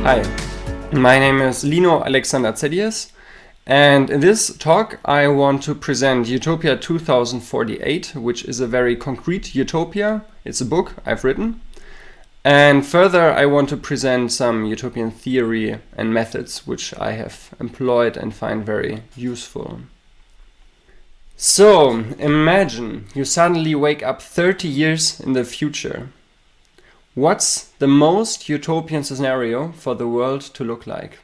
Hi, my name is Lino Zeddies, and in this talk I want to present Utopia 2048, which is a very concrete utopia. It's a book I've written. And further, I want to present some utopian theory and methods which I have employed and find very useful. So, imagine you suddenly wake up 30 years in the future. What's the most utopian scenario for the world to look like?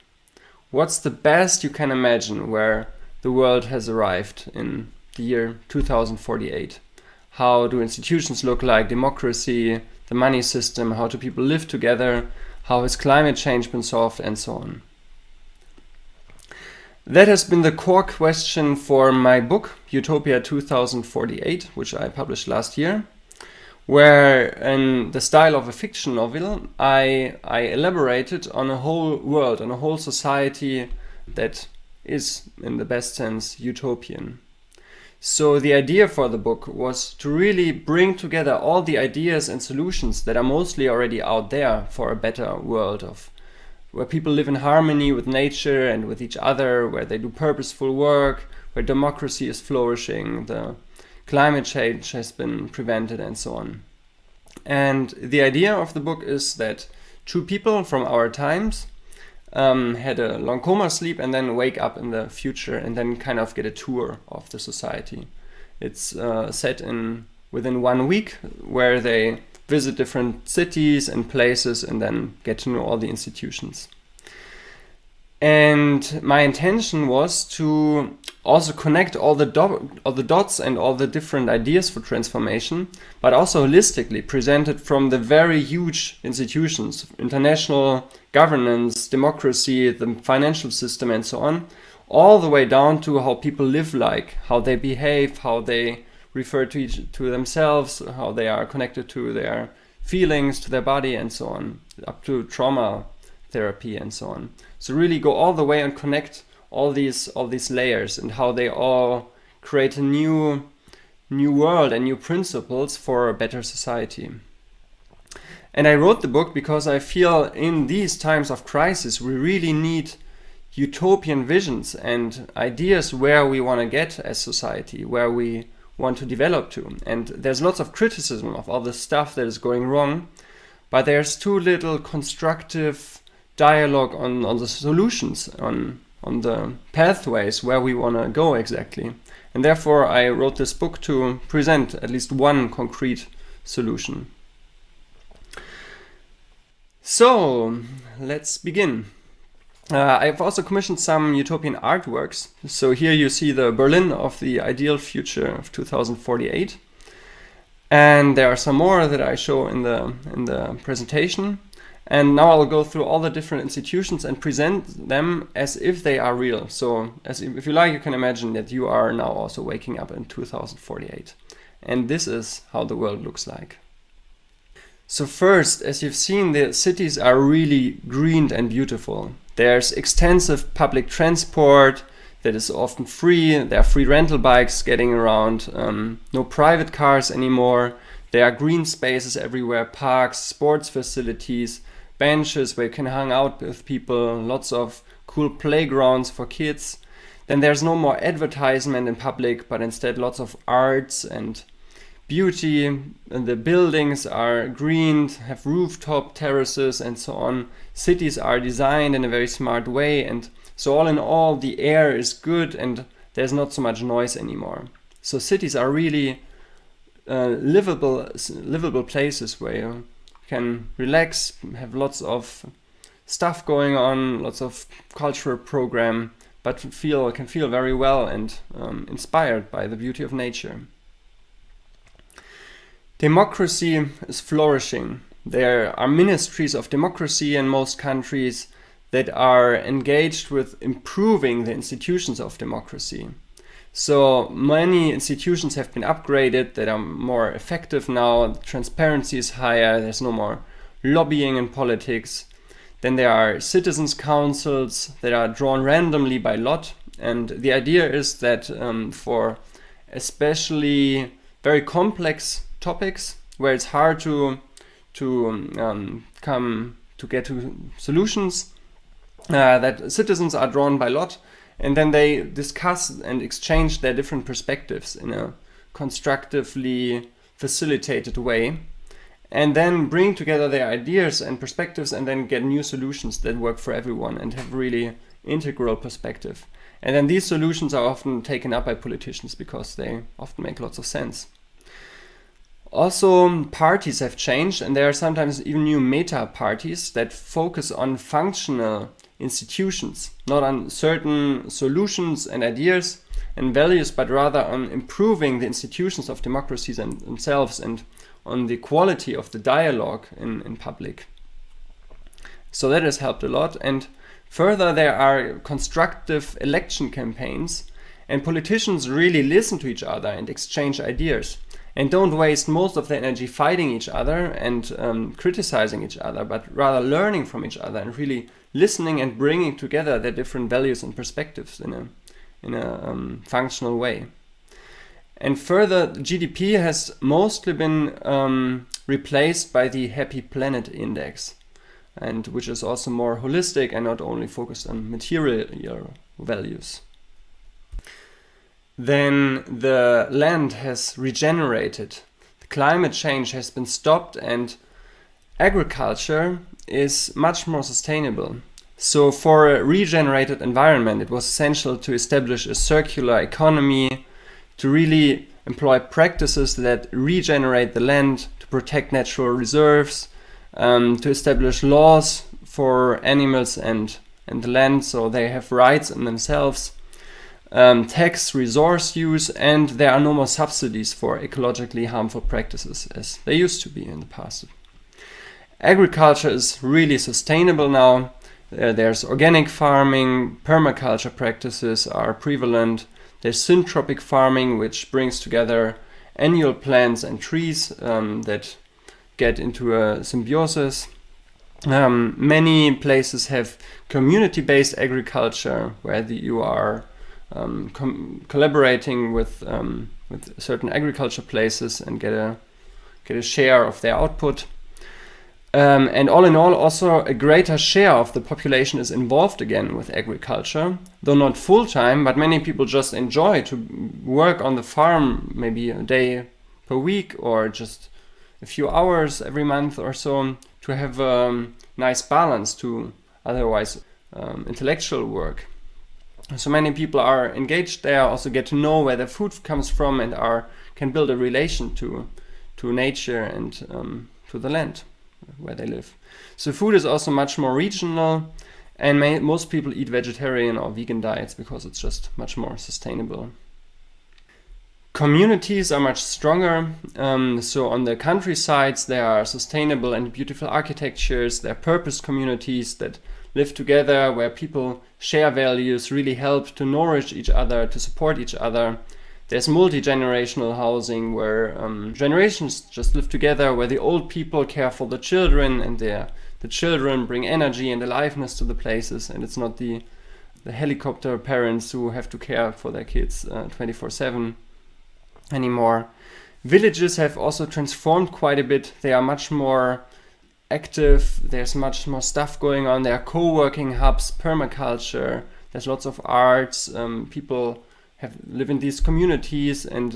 What's the best you can imagine where the world has arrived in the year 2048? How do institutions look like? Democracy, the money system, how do people live together? How has climate change been solved, and so on? That has been the core question for my book, Utopia 2048, which I published last year, where in the style of a fiction novel, I elaborated on a whole world, on a whole society that is, in the best sense, utopian. So the idea for the book was to really bring together all the ideas and solutions that are mostly already out there for a better world of where people live in harmony with nature and with each other, where they do purposeful work, where democracy is flourishing, the climate change has been prevented, and so on. And the idea of the book is that two people from our times had a long coma sleep and then wake up in the future and then kind of get a tour of the society. It's set within 1 week, where they visit different cities and places and then get to know all the institutions. And my intention was to also connect all the dots and all the different ideas for transformation, but also holistically presented from the very huge institutions, international governance, democracy, the financial system, and so on, all the way down to how people live, like how they behave, how they refer to themselves, how they are connected to their feelings, to their body, and so on, up to trauma therapy and so on. So really go all the way and connect all these layers and how they all create a new world and new principles for a better society. And I wrote the book because I feel in these times of crisis we really need utopian visions and ideas where we want to get as society, where we want to develop to. And there's lots of criticism of all the stuff that is going wrong, but there's too little constructive dialogue on the solutions, on the pathways where we want to go exactly. And therefore I wrote this book to present at least one concrete solution. So let's begin. I've also commissioned some utopian artworks. So here you see the Berlin of the ideal future of 2048. And there are some more that I show in the presentation. And now I'll go through all the different institutions and present them as if they are real. So if you like, you can imagine that you are now also waking up in 2048. And this is how the world looks like. So first, as you've seen, the cities are really greened and beautiful. There's extensive public transport that is often free. There are free rental bikes getting around, no private cars anymore. There are green spaces everywhere, parks, sports facilities, benches where you can hang out with people, lots of cool playgrounds for kids. Then there's no more advertisement in public, but instead lots of arts and beauty. And the buildings are greened, have rooftop terraces and so on. Cities are designed in a very smart way, and so all in all the air is good and there's not so much noise anymore. So cities are really livable places where you can relax, have lots of stuff going on, lots of cultural program, but can feel very well and inspired by the beauty of nature. Democracy is flourishing. There are ministries of democracy in most countries that are engaged with improving the institutions of democracy. So many institutions have been upgraded that are more effective now. Transparency is higher. There's no more lobbying in politics. Then there are citizens' councils that are drawn randomly by lot. And the idea is that for especially very complex topics where it's hard to come to get to solutions that citizens are drawn by lot, and then they discuss and exchange their different perspectives in a constructively facilitated way, and then bring together their ideas and perspectives and then get new solutions that work for everyone and have really integral perspective. And then these solutions are often taken up by politicians because they often make lots of sense. Also, parties have changed, and there are sometimes even new meta parties that focus on functional institutions, not on certain solutions and ideas and values, but rather on improving the institutions of democracies and themselves, and on the quality of the dialogue in public. So that has helped a lot. And further, there are constructive election campaigns, and politicians really listen to each other and exchange ideas, and don't waste most of their energy fighting each other and criticizing each other, but rather learning from each other and really listening and bringing together their different values and perspectives in a functional way. And further, GDP has mostly been replaced by the Happy Planet Index, and which is also more holistic and not only focused on material values. Then the land has regenerated, the climate change has been stopped, and agriculture is much more sustainable. So for a regenerated environment, it was essential to establish a circular economy, to really employ practices that regenerate the land, to protect natural reserves, to establish laws for animals and the land so they have rights in themselves, tax resource use, and there are no more subsidies for ecologically harmful practices as they used to be in the past. Agriculture is really sustainable now. There's organic farming, permaculture practices are prevalent. There's syntropic farming, which brings together annual plants and trees that get into a symbiosis. Many places have community-based agriculture, where you are collaborating with certain agriculture places and get a share of their output. And all in all, also a greater share of the population is involved again with agriculture, though not full time, but many people just enjoy to work on the farm maybe a day per week or just a few hours every month or so, to have a nice balance to otherwise intellectual work. So many people are engaged there, also get to know where their food comes from, and can build a relation to nature and to the land where they live. So food is also much more regional, and most people eat vegetarian or vegan diets because it's just much more sustainable. Communities are much stronger. So on the countrysides, there are sustainable and beautiful architectures. There are purpose communities that live together, where people share values, really help to nourish each other, to support each other. There's multi-generational housing, where generations just live together, where the old people care for the children, and the children bring energy and aliveness to the places, and it's not the helicopter parents who have to care for their kids 24/7 anymore. Villages have also transformed quite a bit. They are much more active, there's much more stuff going on. There are co-working hubs, permaculture, there's lots of arts, people live in these communities, and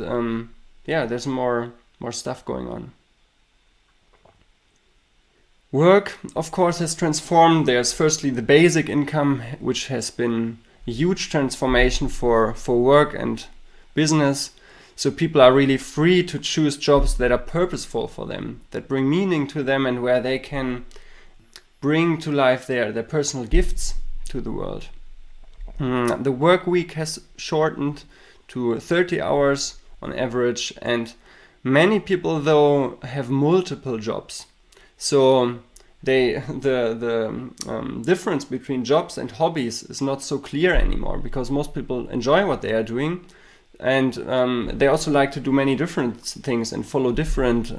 there's more stuff going on. Work, of course, has transformed. There's firstly the basic income, which has been a huge transformation for work and business. So people are really free to choose jobs that are purposeful for them, that bring meaning to them, and where they can bring to life their personal gifts to the world. The work week has shortened to 30 hours on average, and many people, though, have multiple jobs. So the difference between jobs and hobbies is not so clear anymore, because most people enjoy what they are doing, and they also like to do many different things and follow different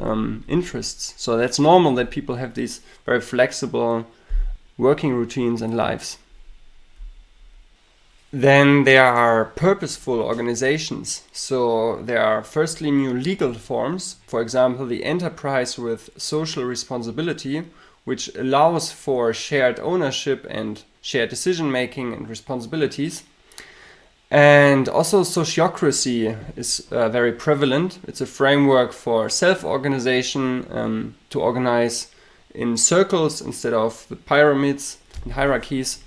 interests. So that's normal that people have these very flexible working routines and lives. Then there are purposeful organizations. So there are firstly new legal forms, for example, the enterprise with social responsibility, which allows for shared ownership and shared decision making and responsibilities. And also sociocracy is very prevalent. It's a framework for self-organization, to organize in circles instead of the pyramids and hierarchies.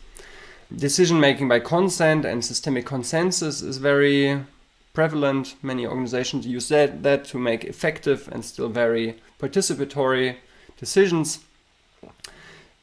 Decision making by consent and systemic consensus is very prevalent. Many organizations use that to make effective and still very participatory decisions.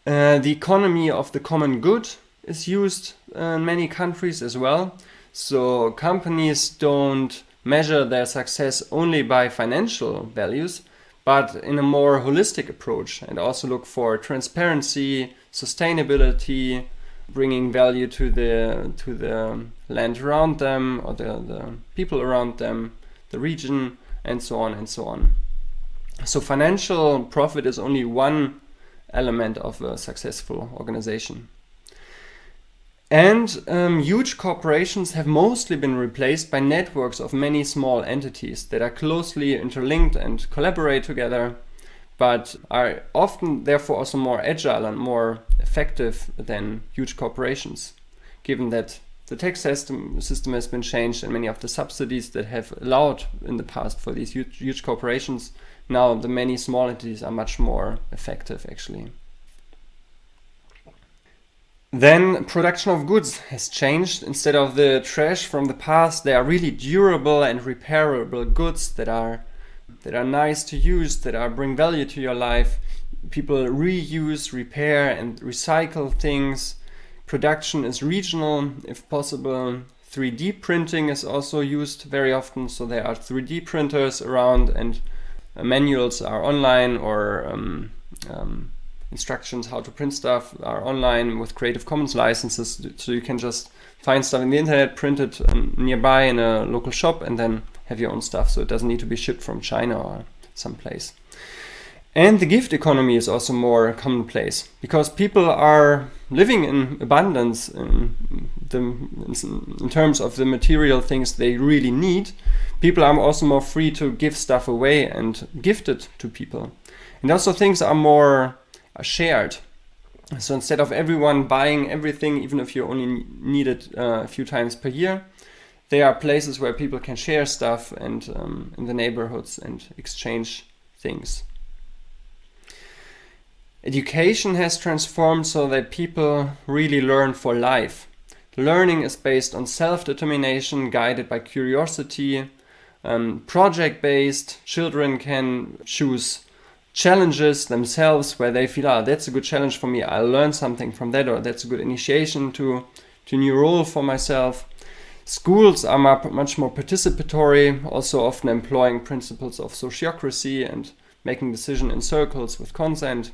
The economy of the common good is used in many countries as well. So companies don't measure their success only by financial values, but in a more holistic approach, and also look for transparency, sustainability, bringing value to the land around them, or the people around them, the region, and so on and so on. So financial profit is only one element of a successful organization. And huge corporations have mostly been replaced by networks of many small entities that are closely interlinked and collaborate together, but are often therefore also more agile and more effective than huge corporations, given that the tax system has been changed and many of the subsidies that have allowed in the past for these huge corporations, now the many small entities are much more effective actually. Then production of goods has changed. Instead of the trash from the past, they are really durable and repairable goods that are nice to use, that bring value to your life. People reuse, repair, and recycle things. Production is regional, if possible. 3D printing is also used very often, so there are 3D printers around, and manuals are online, or instructions how to print stuff are online with Creative Commons licenses, so you can just find stuff in the internet, print it nearby in a local shop, and then have your own stuff, so it doesn't need to be shipped from China or someplace. And the gift economy is also more commonplace, because people are living in abundance in terms of the material things they really need. People are also more free to give stuff away and gift it to people. And also things are more shared. So instead of everyone buying everything, even if you only need it a few times per year, there are places where people can share stuff and in the neighborhoods and exchange things. Education has transformed so that people really learn for life. Learning is based on self-determination, guided by curiosity, project-based. Children can choose challenges themselves where they feel, that's a good challenge for me, I'll learn something from that, or that's a good initiation to a new role for myself. Schools are much more participatory, also often employing principles of sociocracy and making decisions in circles with consent.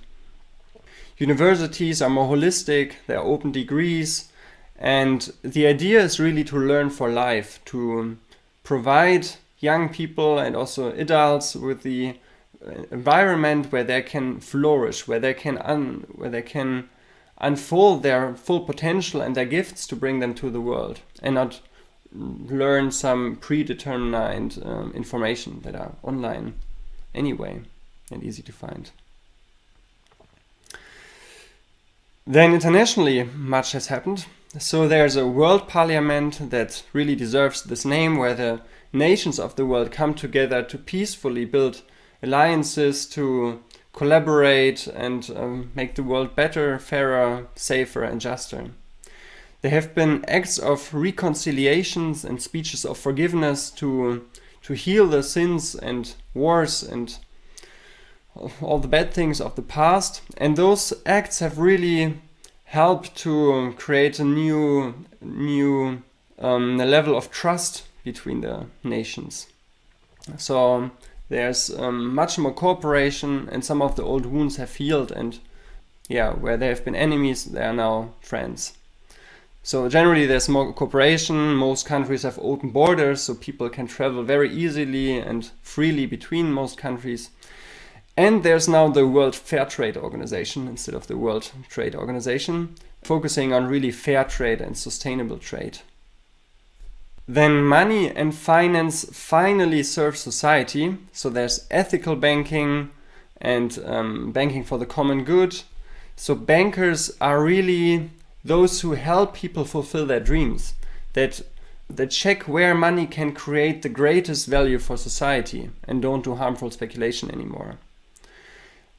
Universities are more holistic, they are open degrees, and the idea is really to learn for life, to provide young people and also adults with the environment where they can flourish, where they can unfold their full potential and their gifts to bring them to the world, and not learn some predetermined information that are online anyway and easy to find. Then internationally, much has happened. So there's a world parliament that really deserves this name, where the nations of the world come together to peacefully build alliances, to collaborate and make the world better, fairer, safer and juster. There have been acts of reconciliations and speeches of forgiveness to heal the sins and wars and all the bad things of the past, and those acts have really helped to create a new level of trust between the nations. So there's much more cooperation, and some of the old wounds have healed, and where there have been enemies, they are now friends. So generally there's more cooperation. Most countries have open borders, so people can travel very easily and freely between most countries. And there's now the World Fair Trade Organization instead of the World Trade Organization, focusing on really fair trade and sustainable trade. Then money and finance finally serve society. So there's ethical banking and banking for the common good, So bankers are really those who help people fulfill their dreams, that check where money can create the greatest value for society and don't do harmful speculation anymore.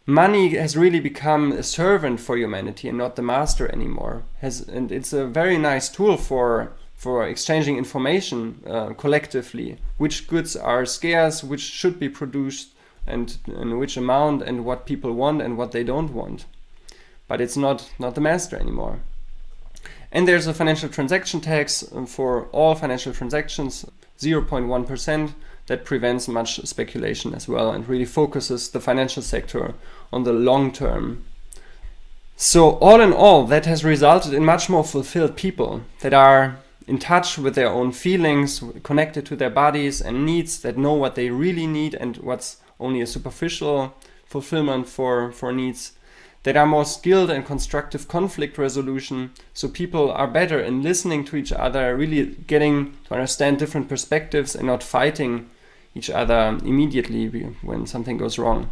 Money has really become a servant for humanity and not the master anymore. And it's a very nice tool for exchanging information collectively. Which goods are scarce, which should be produced, and in which amount, and what people want and what they don't want. But it's not the master anymore. And there's a financial transaction tax for all financial transactions, 0.1%, that prevents much speculation as well and really focuses the financial sector on the long term. So all in all, that has resulted in much more fulfilled people that are in touch with their own feelings, connected to their bodies and needs, that know what they really need and what's only a superficial fulfillment for needs, that are more skilled in constructive conflict resolution. So people are better in listening to each other, really getting to understand different perspectives and not fighting each other immediately when something goes wrong.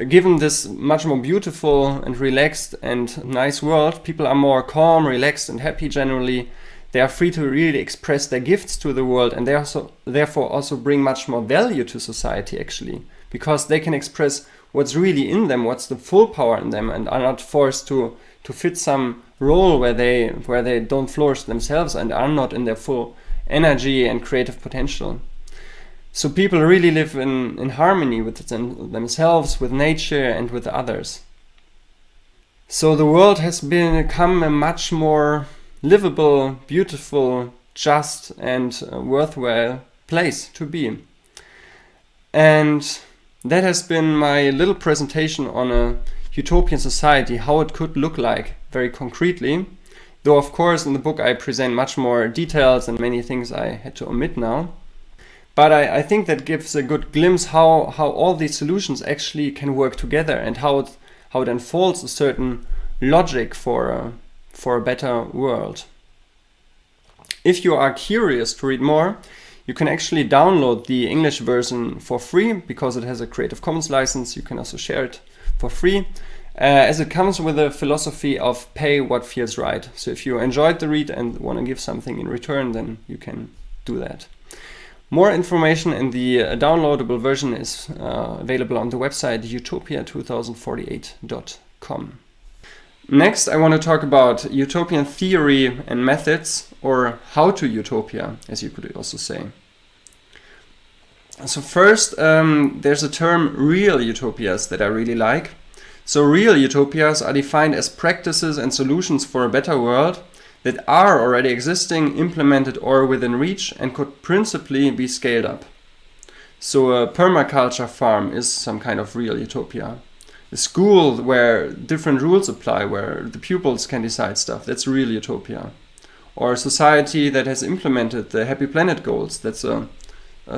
Given this much more beautiful and relaxed and nice world, people are more calm, relaxed and happy generally. They are free to really express their gifts to the world, and they therefore also bring much more value to society actually, because they can express what's really in them, what's the full power in them, and are not forced to fit some role where they don't flourish themselves and are not in their full energy and creative potential. So people really live in harmony with themselves, with nature and with others. So the world has become a much more livable, beautiful, just and worthwhile place to be. And that has been my little presentation on a utopian society, how it could look like very concretely. Though of course in the book I present much more details and many things I had to omit now. But I think that gives a good glimpse how all these solutions actually can work together and how it unfolds a certain logic for a better world. If you are curious to read more, you can actually download the English version for free because it has a Creative Commons license. You can also share it for free, as it comes with a philosophy of pay what feels right. So if you enjoyed the read and want to give something in return, then you can do that. More information in the downloadable version is available on the website utopia2048.com. Next, I want to talk about utopian theory and methods, or how to utopia, as you could also say. So first, there's a term real utopias that I really like. So real utopias are defined as practices and solutions for a better world that are already existing, implemented or within reach, and could principally be scaled up. So a permaculture farm is some kind of real utopia. A school where different rules apply, where the pupils can decide stuff, that's a real utopia. Or a society that has implemented the Happy Planet goals, that's a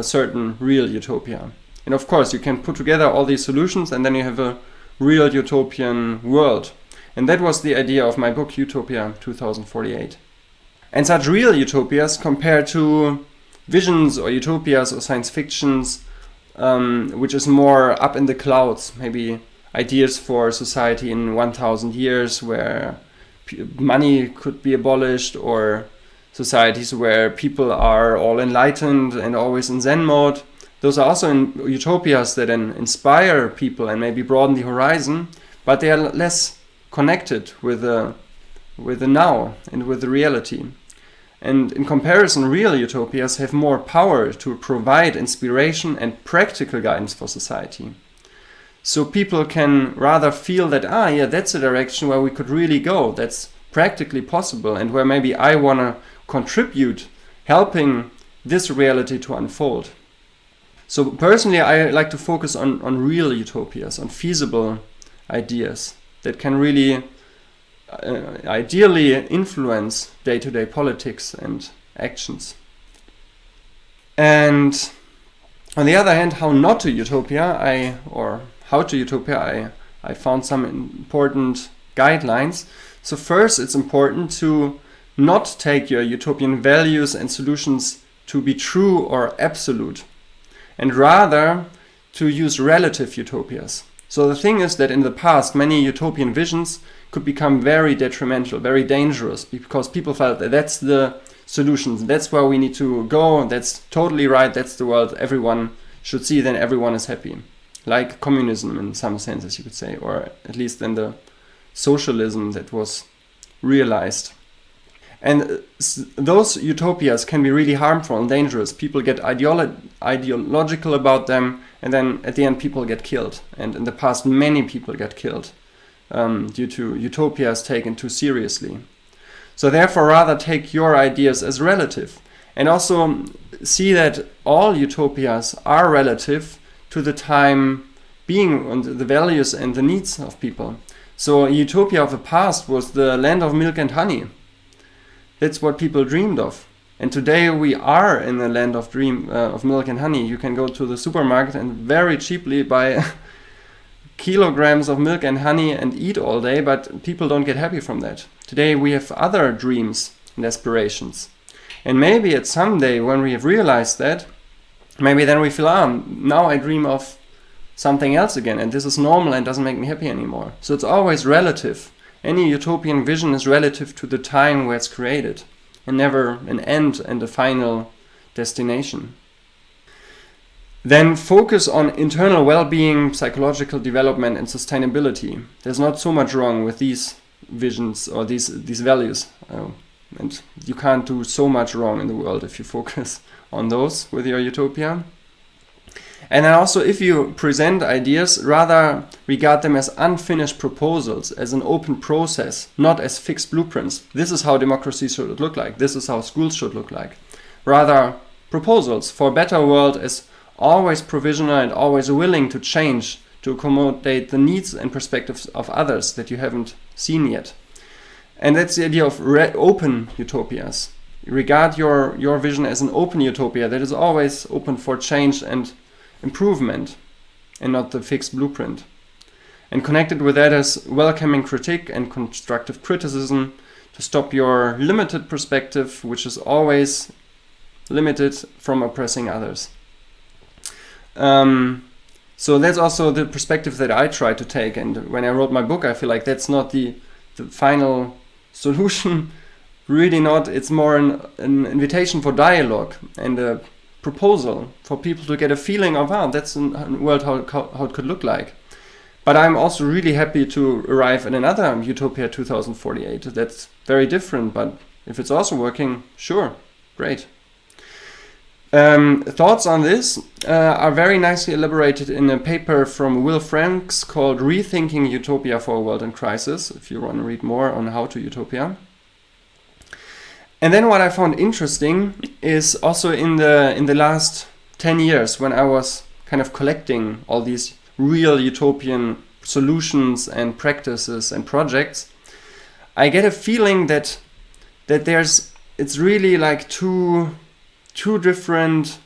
certain real utopia. And of course you can put together all these solutions and then you have a real utopian world. And that was the idea of my book, Utopia 2048. And such real utopias compared to visions or utopias or science fictions, which is more up in the clouds, maybe ideas for society in 1,000 years where money could be abolished, or societies where people are all enlightened and always in Zen mode. Those are also utopias that inspire people and maybe broaden the horizon, but they are less connected with the now and with the reality. And in comparison, real utopias have more power to provide inspiration and practical guidance for society. So people can rather feel that, that's a direction where we could really go, that's practically possible, and where maybe I want to contribute, helping this reality to unfold. So personally, I like to focus on real utopias, on feasible ideas that can really ideally influence day-to-day politics and actions. And on the other hand, how to utopia, I found some important guidelines. So first, it's important to not take your utopian values and solutions to be true or absolute, and rather to use relative utopias. So the thing is that in the past, many utopian visions could become very detrimental, very dangerous, because people felt that that's the solution, that's where we need to go, that's totally right, that's the world everyone should see, then everyone is happy. Like communism in some senses, you could say, or at least in the socialism that was realized. And those utopias can be really harmful and dangerous. People get ideological about them, and then at the end people get killed. And in the past many people get killed due to utopias taken too seriously. So therefore rather take your ideas as relative, and also see that all utopias are relative to the time being and the values and the needs of people. So a utopia of the past was the land of milk and honey. That's what people dreamed of. And today we are in the land of milk and honey. You can go to the supermarket and very cheaply buy kilograms of milk and honey and eat all day, but people don't get happy from that. Today we have other dreams and aspirations. And maybe at some day when we have realized that, maybe then we feel, now I dream of something else again, and this is normal and doesn't make me happy anymore. So it's always relative. Any utopian vision is relative to the time where it's created, and never an end and a final destination. Then focus on internal well-being, psychological development and sustainability. There's not so much wrong with these visions or these values. And you can't do so much wrong in the world if you focus on those with your utopia. And then also, if you present ideas, rather regard them as unfinished proposals, as an open process, not as fixed blueprints. This is how democracy should look like. This is how schools should look like. Rather, proposals for a better world as always provisional and always willing to change to accommodate the needs and perspectives of others that you haven't seen yet. And that's the idea of open utopias. Regard your vision as an open utopia that is always open for change and improvement, and not the fixed blueprint. And connected with that is welcoming critique and constructive criticism to stop your limited perspective, which is always limited, from oppressing others. So that's also the perspective that I try to take. And when I wrote my book, I feel like that's not the final solution. Really not. It's more an invitation for dialogue and a proposal for people to get a feeling of, that's a world how it could look like. But I'm also really happy to arrive at another Utopia 2048. That's very different, but if it's also working, sure, great. Thoughts on this are very nicely elaborated in a paper from Will Franks called Rethinking Utopia for a World in Crisis, if you want to read more on how to utopia. And then what I found interesting is also in the last 10 years, when I was kind of collecting all these real utopian solutions and practices and projects, I get a feeling that it's really like two different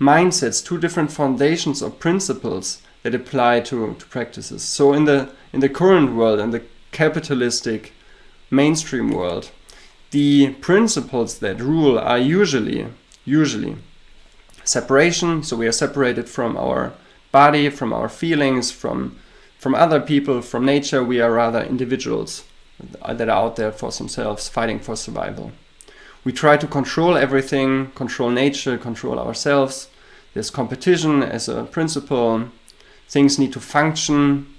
mindsets, two different foundations or principles that apply to practices. So in the current world, in the capitalistic mainstream world, the principles that rule are usually separation. So we are separated from our body, from our feelings, from other people, from nature. We are rather individuals that are out there for themselves, fighting for survival. We try to control everything, control nature, control ourselves. There's competition as a principle. Things need to function.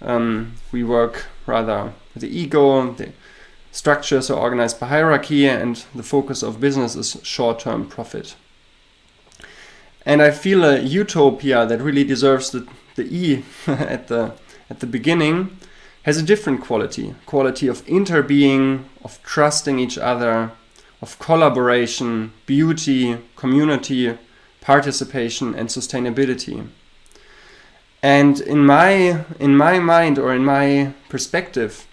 We work rather with the ego. The structures are organized by hierarchy, and the focus of business is short-term profit. And I feel a utopia that really deserves the E at the beginning has a different quality of interbeing, of trusting each other, of collaboration, beauty, community, participation, and sustainability. And in my mind, or in my perspective,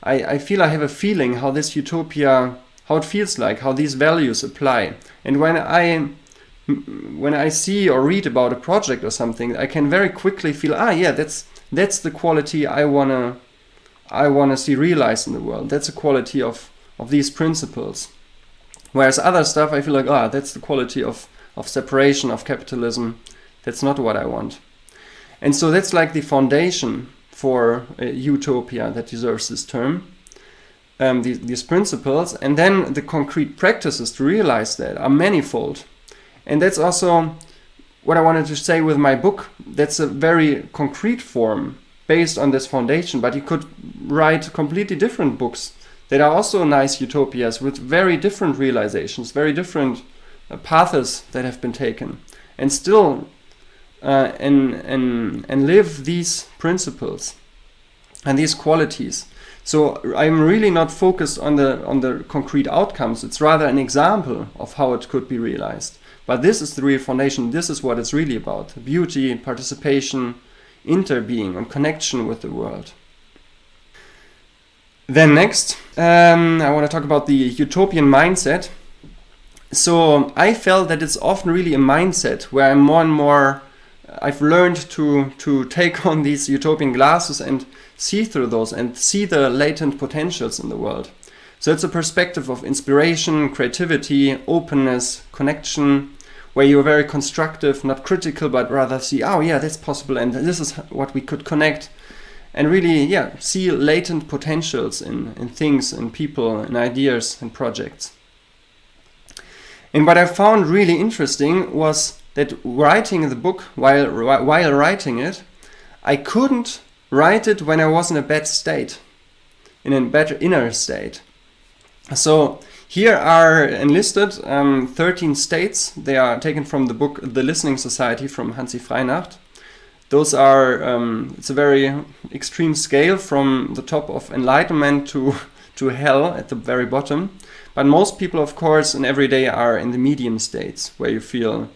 I feel I have a feeling how this utopia, how it feels like, how these values apply. And when I see or read about a project or something, I can very quickly feel, that's the quality I wanna see realized in the world. That's a quality of these principles. Whereas other stuff, I feel like, that's the quality of separation, of capitalism. That's not what I want. And so that's like the foundation for utopia that deserves this term, these principles. And then the concrete practices to realize that are manifold. And that's also what I wanted to say with my book. That's a very concrete form based on this foundation, but you could write completely different books that are also nice utopias with very different realizations, very different paths that have been taken, and still and live these principles and these qualities. So I'm really not focused on the concrete outcomes. It's rather an example of how it could be realized. But this is the real foundation. This is what it's really about: beauty, participation, interbeing, and connection with the world. Then next, I want to talk about the utopian mindset. So I felt that it's often really a mindset where I'm more and more, I've learned to take on these utopian glasses and see through those and see the latent potentials in the world. So it's a perspective of inspiration, creativity, openness, connection, where you're very constructive, not critical, but rather see, oh yeah, that's possible, and this is what we could connect. And really, yeah, see latent potentials in things, in people, in ideas and projects. And what I found really interesting was that writing the book, while writing it, I couldn't write it when I was in a bad state, in a better inner state. So here are enlisted 13 states. They are taken from the book The Listening Society from Hansi Freinacht. Those are, it's a very extreme scale from the top of enlightenment to hell at the very bottom. But most people, of course, in every day are in the medium states, where you feel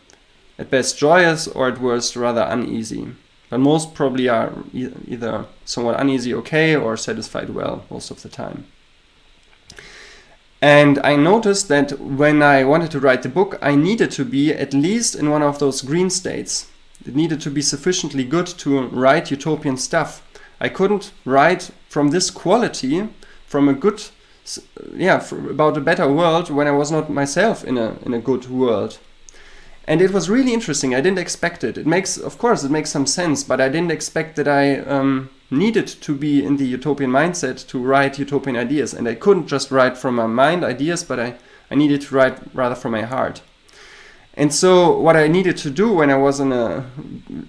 at best joyous or at worst rather uneasy. But most probably are either somewhat uneasy okay or satisfied well most of the time. And I noticed that when I wanted to write the book, I needed to be at least in one of those green states. It needed to be sufficiently good to write utopian stuff. I couldn't write from this quality, from a good, about a better world when I was not myself in a good world. And it was really interesting. I didn't expect it. Of course, it makes some sense, but I didn't expect that I needed to be in the utopian mindset to write utopian ideas. And I couldn't just write from my mind ideas, but I needed to write rather from my heart. And so what I needed to do when I was in a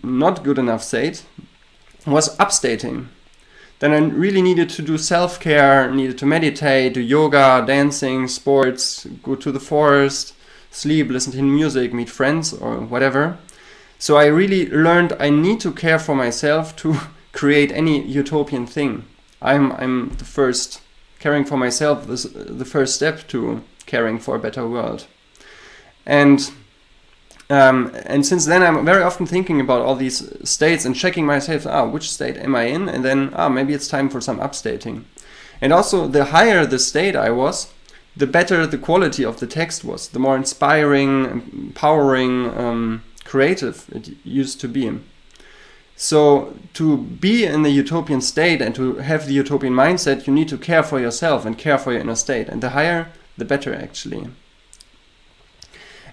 not good enough state was upstating. Then I really needed to do self-care, needed to meditate, do yoga, dancing, sports, go to the forest, sleep, listen to music, meet friends or whatever. So I really learned I need to care for myself to create any utopian thing. I'm the first, caring for myself is the first step to caring for a better world. And since then I'm very often thinking about all these states and checking myself, which state am I in? And then, maybe it's time for some upstating. And also, the higher the state I was, the better the quality of the text was, the more inspiring, empowering, creative it used to be. So to be in the utopian state and to have the utopian mindset, you need to care for yourself and care for your inner state. And the higher, the better actually.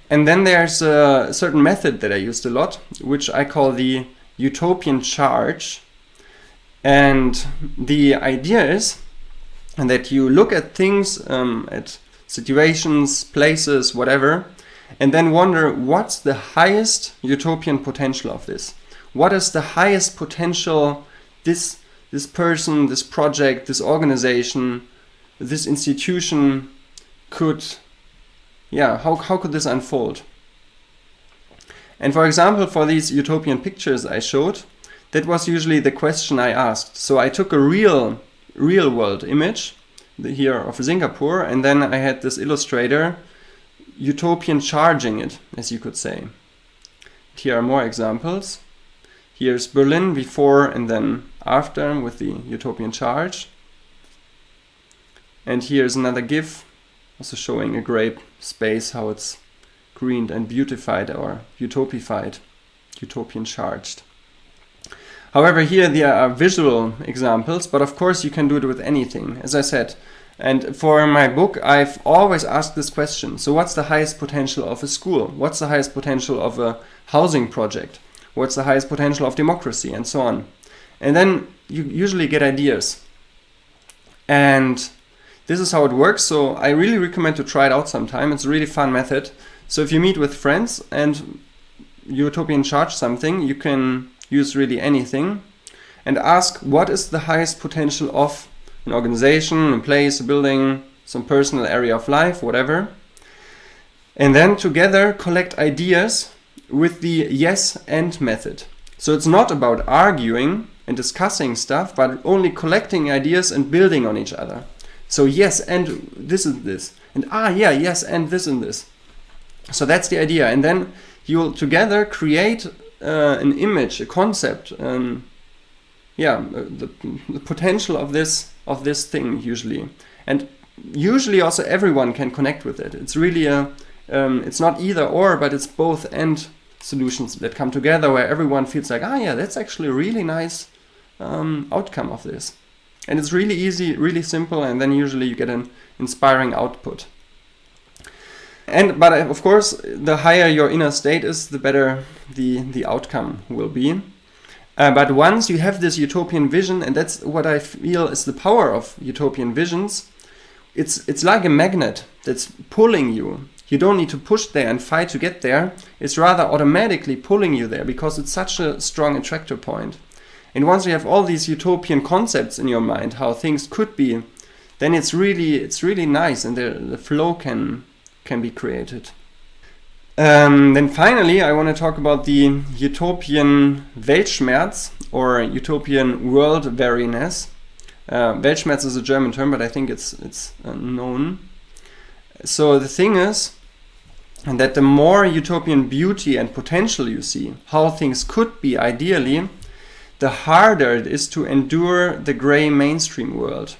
And then there's a certain method that I used a lot, which I call the Utopian charge. And the idea is that you look at things, at situations, places, whatever, and then wonder what's the highest utopian potential of this? What is the highest potential this person, this project, this organization, this institution could, how could this unfold? And for example, for these utopian pictures I showed, that was usually the question I asked. So I took a real world image here of Singapore, and then I had this illustrator utopian charging it, as you could say. Here are more examples. Here's Berlin before and then after with the utopian charge. And here's another GIF, also showing a gray space, how it's greened and beautified or utopified, utopian charged. However, here there are visual examples, but of course you can do it with anything, as I said. And for my book, I've always asked this question. So what's the highest potential of a school? What's the highest potential of a housing project? what's the highest potential of democracy, and so on. And then you usually get ideas. And this is how it works. So I really recommend to try it out sometime. It's a really fun method. So if you meet with friends and Utopian charge something, you can use really anything and ask what is the highest potential of an organization, a place, a building, some personal area of life, whatever. And then together collect ideas with the yes and method. So it's not about arguing and discussing stuff, but only collecting ideas and building on each other. So yes, and this and this. And yes, and this and this. So that's the idea. And then you'll together create an image, a concept, the potential of this thing usually. And usually also everyone can connect with it. It's really it's not either or, but it's both and solutions that come together where everyone feels like, that's actually a really nice outcome of this. And it's really easy, really simple, and then usually you get an inspiring output. But of course, the higher your inner state is, the better the outcome will be. But once you have this utopian vision, and that's what I feel is the power of utopian visions, it's like a magnet that's pulling you. You don't need to push there and fight to get there. It's rather automatically pulling you there because it's such a strong attractor point. And once you have all these utopian concepts in your mind, how things could be, then it's really nice, and the flow can be created. Then finally, I want to talk about the utopian Weltschmerz, or utopian world weariness. Weltschmerz is a German term, but I think it's known. So the thing is that the more utopian beauty and potential you see, how things could be ideally, the harder it is to endure the grey mainstream world.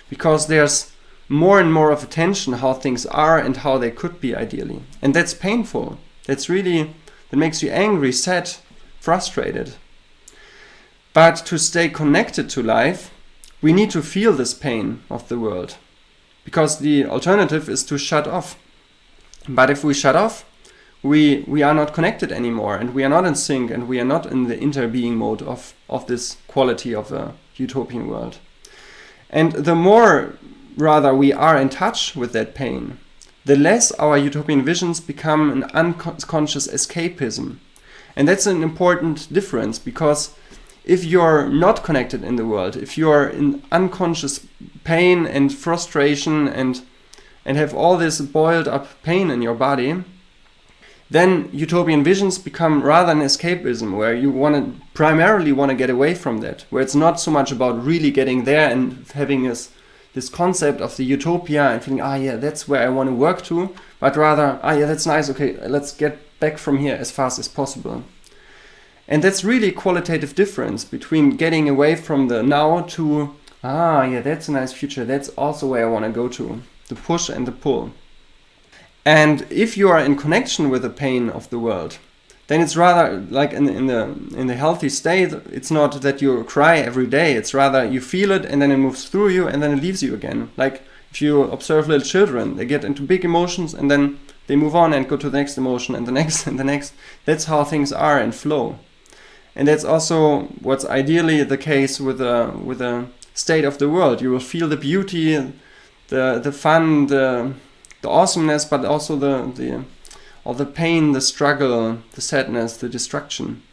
Because there's more and more of attention how things are and how they could be ideally. And that's painful. That makes you angry, sad, frustrated. But to stay connected to life, we need to feel this pain of the world. Because the alternative is to shut off. But if we shut off, we are not connected anymore, and we are not in sync, and we are not in the interbeing mode of this quality of a utopian world. And the more rather we are in touch with that pain, the less our utopian visions become an unconscious escapism. And that's an important difference, because if you're not connected in the world, if you're in unconscious pain and frustration and have all this boiled up pain in your body, then utopian visions become rather an escapism, where you primarily want to get away from that, where it's not so much about really getting there and having this concept of the utopia and feeling, that's where I want to work to, but rather, that's nice, okay, let's get back from here as fast as possible. And that's really a qualitative difference between getting away from the now to, that's a nice future, that's also where I want to go to, the push and the pull. And if you are in connection with the pain of the world, then it's rather like in the healthy state, it's not that you cry every day, it's rather you feel it and then it moves through you and then it leaves you again. Like if you observe little children, they get into big emotions and then they move on and go to the next emotion and the next and the next. That's how things are and flow. And that's also what's ideally the case with a state of the world. You will feel the beauty, the fun, the awesomeness, but also the pain, the struggle, the sadness, the destruction.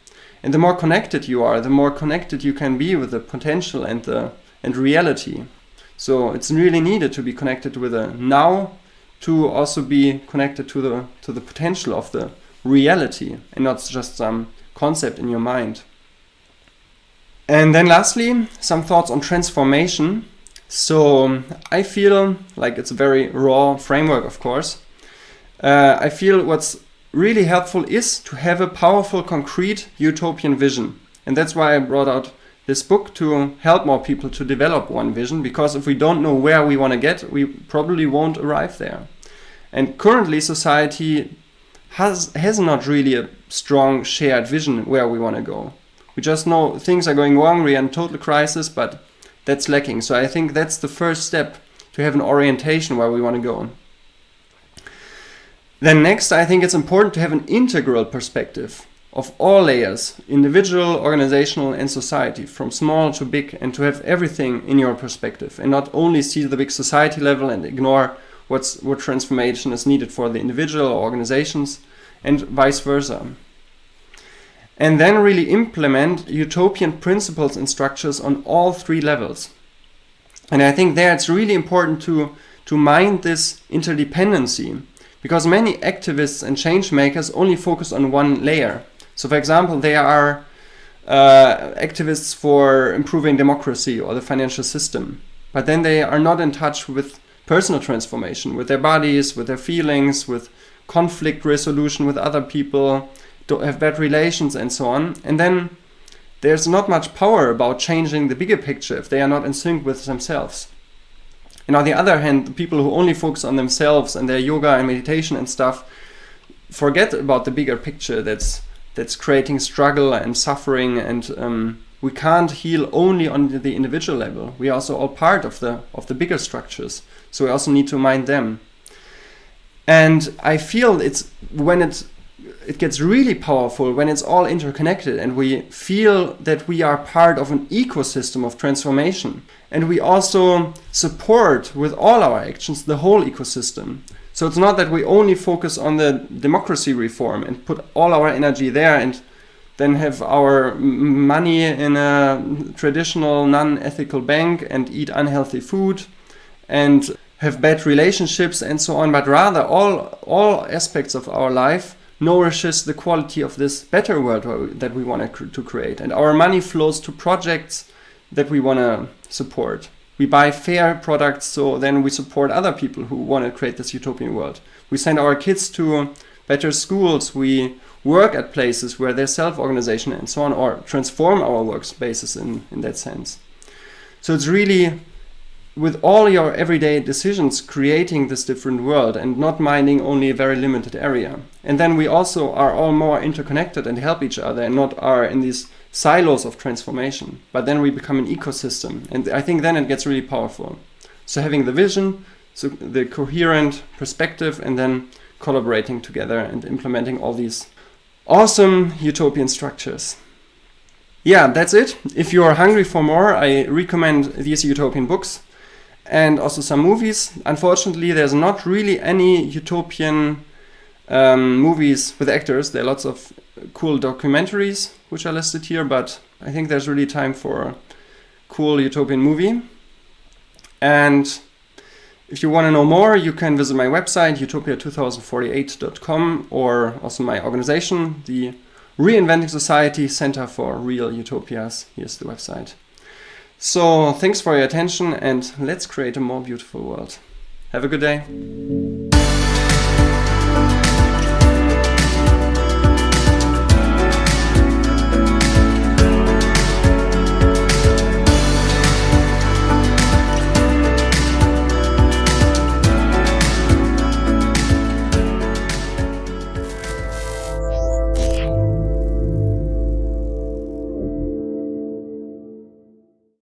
And the more connected you are, the more connected you can be with the potential and reality. So it's really needed to be connected with the now, to also be connected to the potential of the reality, and not just some concept in your mind. And then lastly, some thoughts on transformation. So I feel like it's a very raw framework, of course. I feel what's really helpful is to have a powerful, concrete utopian vision. And that's why I brought out this book, to help more people to develop one vision, because if we don't know where we want to get, we probably won't arrive there. And currently society has not really a strong shared vision where we want to go. We just know things are going wrong, we are in total crisis, but that's lacking. So I think that's the first step, to have an orientation where we want to go. Then next, I think it's important to have an integral perspective. of all layers, individual, organizational, and society, from small to big, and to have everything in your perspective, and not only see the big society level and ignore what transformation is needed for the individual organizations, and vice versa. And then really implement utopian principles and structures on all three levels. And I think there it's really important to mind this interdependency, because many activists and change makers only focus on one layer. So for example, they are activists for improving democracy or the financial system, but then they are not in touch with personal transformation, with their bodies, with their feelings, with conflict resolution with other people, don't have bad relations and so on. And then there's not much power about changing the bigger picture if they are not in sync with themselves. And on the other hand, the people who only focus on themselves and their yoga and meditation and stuff forget about the bigger picture that's creating struggle and suffering, and we can't heal only on the individual level. We are also all part of the bigger structures, so we also need to mind them. And I feel it's when it gets really powerful when it's all interconnected and we feel that we are part of an ecosystem of transformation, and we also support with all our actions the whole ecosystem. So it's not that we only focus on the democracy reform and put all our energy there and then have our money in a traditional non-ethical bank and eat unhealthy food and have bad relationships and so on, but rather all aspects of our life nourishes the quality of this better world that we want to create. And our money flows to projects that we want to support. We buy fair products, so then we support other people who want to create this utopian world. We send our kids to better schools. We work at places where there's self-organization and so on, or transform our workspaces in that sense. So it's really with all your everyday decisions creating this different world and not minding only a very limited area. And then we also are all more interconnected and help each other and not are in these silos of transformation. But then we become an ecosystem, and I think then it gets really powerful. So having the vision, so the coherent perspective, and then collaborating together and implementing all these awesome utopian structures. Yeah, that's it. If you're hungry for more, I recommend these utopian books and also some movies. Unfortunately, there's not really any utopian movies with actors. There are lots of cool documentaries which are listed here, but I think there's really time for a cool utopian movie. And if you want to know more, you can visit my website, utopia2048.com, or also my organization, the Reinventing Society Center for Real Utopias. Here's the website. So thanks for your attention, and let's create a more beautiful world. Have a good day.